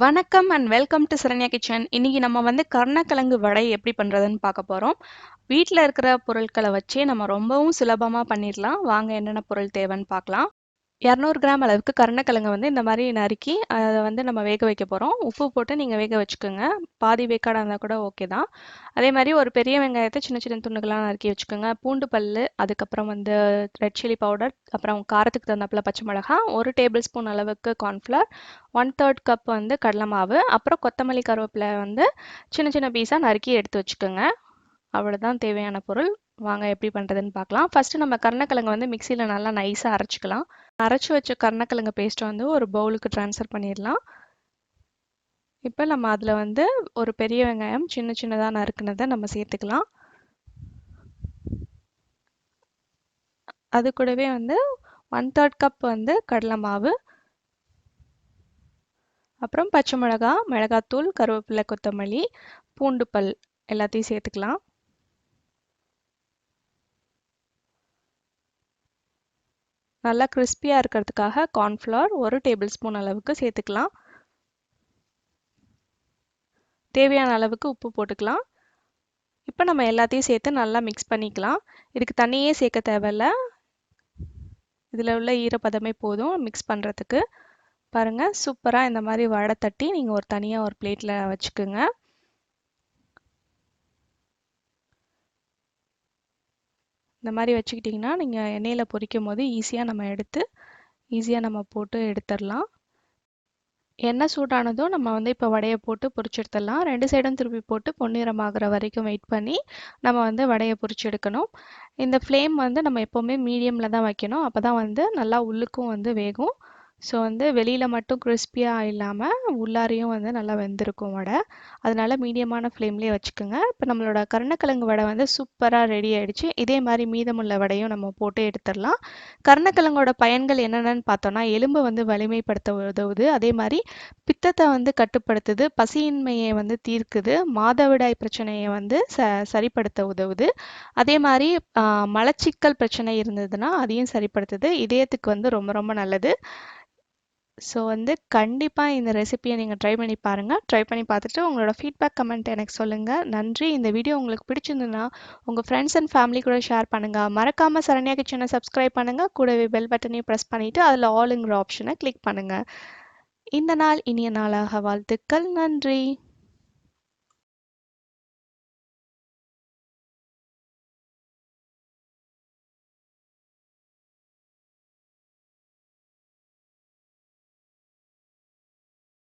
வணக்கம் and welcome to Saranya kitchen. இன்னைக்கு நம்ம வந்து கருணக்கிழங்கு வடை எப்படி பண்றதுன்னு பார்க்க போறோம். வீட்டில் இருக்கிற பொருட்களை வச்சே நம்ம ரொம்பவும் சுலபமா பண்ணிடலாம். வாங்க என்னென்ன பொருள் தேவைன்னு பார்க்கலாம். 200 கிராம் அளவுக்கு கருணக்கிழங்கு வந்து இந்த மாதிரி நறுக்கி அதை வந்து நம்ம வேக வைக்க போகிறோம். உப்பு போட்டு நீங்கள் வேக வச்சுக்கோங்க. பாதி வேக்காடாக இருந்தால் கூட ஓகே தான். அதே மாதிரி ஒரு பெரிய வெங்காயத்தை சின்ன சின்ன துண்டுகளாக நறுக்கி வச்சுக்கோங்க. பூண்டு பல், அதுக்கப்புறம் வந்து ரெட் சில்லி பவுடர், அப்புறம் காரத்துக்கு தகுந்தாப்புல பச்சை மிளகாய், 1 டேபிள் ஸ்பூன் அளவுக்கு கார்ன்ஃப்ளவர், 1/3 கப் வந்து கடலை மாவு, அப்புறம் கொத்தமல்லி கருவேப்பிலை வந்து சின்ன சின்ன பீஸாக நறுக்கி எடுத்து வச்சுக்கோங்க. அவ்வளோதான் தேவையான பொருள். வாங்க எப்படி பண்ணுறதுன்னு பார்க்கலாம். ஃபஸ்ட்டு நம்ம கருணக்கிழங்கு வந்து மிக்சியில் நல்லா நைஸாக அரைச்சிக்கலாம். அரைச்சி வச்ச கருணக்கிழங்கு பேஸ்ட்டை வந்து ஒரு பவுலுக்கு ட்ரான்ஸ்ஃபர் பண்ணிடலாம். இப்போ நம்ம அதில் வந்து ஒரு பெரிய வெங்காயம் சின்ன சின்னதாக நறுக்குனதை நம்ம சேர்த்துக்கலாம். அது கூடவே வந்து 1/3 கப் வந்து கடலை மாவு, அப்புறம் பச்சை மிளகாய், மிளகாத்தூள், கருவேப்பிலை, கொத்தமல்லி, பூண்டு பல் எல்லாத்தையும் சேர்த்துக்கலாம். நல்லா கிறிஸ்பியாக இருக்கிறதுக்காக கார்ன்ஃப்ளவர் 1 டேபிள் ஸ்பூன் அளவுக்கு சேர்த்துக்கலாம். தேவையான அளவுக்கு உப்பு போட்டுக்கலாம். இப்போ நம்ம எல்லாத்தையும் சேர்த்து நல்லா மிக்ஸ் பண்ணிக்கலாம். இதுக்கு தண்ணியே சேர்க்க தேவையில்ல. இதில் உள்ள ஈரப்பதமே போதும் மிக்ஸ் பண்ணுறதுக்கு. பாருங்கள், சூப்பராக இந்த மாதிரி வடை தட்டி நீங்கள் தனியாக ஒரு பிளேட்டில் வச்சுக்கோங்க. இந்த மாதிரி வச்சுக்கிட்டிங்கன்னா நீங்கள் எண்ணெயில் பொரிக்கும் போது ஈஸியாக நம்ம போட்டு எடுத்துடலாம். எண்ணெய் சூடானதும் நம்ம வந்து இப்போ வடையை போட்டு பொரிச்சு எடுத்துடலாம். 2 சைடும் திருப்பி போட்டு பொன்னிறமாகிற வரைக்கும் வெயிட் பண்ணி நம்ம வந்து வடையை பொரிச்சு எடுக்கணும். இந்த ஃப்ளேம் வந்து நம்ம எப்போவுமே மீடியமில் தான் வைக்கணும். அப்போ தான் வந்து நல்லா உள்ளுக்கும் வந்து வேகும். ஸோ வந்து வெளியில் மட்டும் கிறிஸ்பியாக இல்லாமல் உள்ளாரையும் வந்து நல்லா வெந்திருக்கும் வடை. அதனால மீடியமான ஃப்ளேம்லேயே வச்சுக்கோங்க. இப்போ நம்மளோட கருணக்கிழங்கு வடை வந்து சூப்பராக ரெடி ஆகிடுச்சு. இதே மாதிரி மீதமுள்ள வடையும் நம்ம போட்டு எடுத்துடலாம். கருணக்கிழங்கோட பயன்கள் என்னென்னு பார்த்தோன்னா, எலும்பை வந்து வலிமைப்படுத்த உதவுது. அதே மாதிரி பித்தத்தை வந்து கட்டுப்படுத்துது, பசியின்மையை வந்து தீர்க்குது, மாதவிடாய் பிரச்சனையை வந்து சரிப்படுத்த உதவுது. அதே மாதிரி மலச்சிக்கல் பிரச்சனை இருந்ததுன்னா அதையும் சரிப்படுத்துது. இதயத்துக்கு வந்து ரொம்ப ரொம்ப நல்லது. ஸோ வந்து கண்டிப்பாக இந்த ரெசிபியை நீங்கள் ட்ரை பண்ணி பாருங்கள். ட்ரை பண்ணி பார்த்துட்டு உங்களோட ஃபீட்பேக் கமெண்ட் எனக்கு சொல்லுங்கள். நன்றி. இந்த வீடியோ உங்களுக்கு பிடிச்சிருந்ததுன்னா உங்கள் ஃப்ரெண்ட்ஸ் அண்ட் ஃபேமிலி கூட ஷேர் பண்ணுங்கள். மறக்காமல் சரண்யா கிச்சனை சப்ஸ்கிரைப் பண்ணுங்கள். கூடவே பெல் பட்டனையும் ப்ரெஸ் பண்ணிவிட்டு அதில் ஆலுங்கிற ஆப்ஷனை கிளிக் பண்ணுங்கள். இந்த நாள் இனிய நாளாக வாழ்த்துக்கள். நன்றி.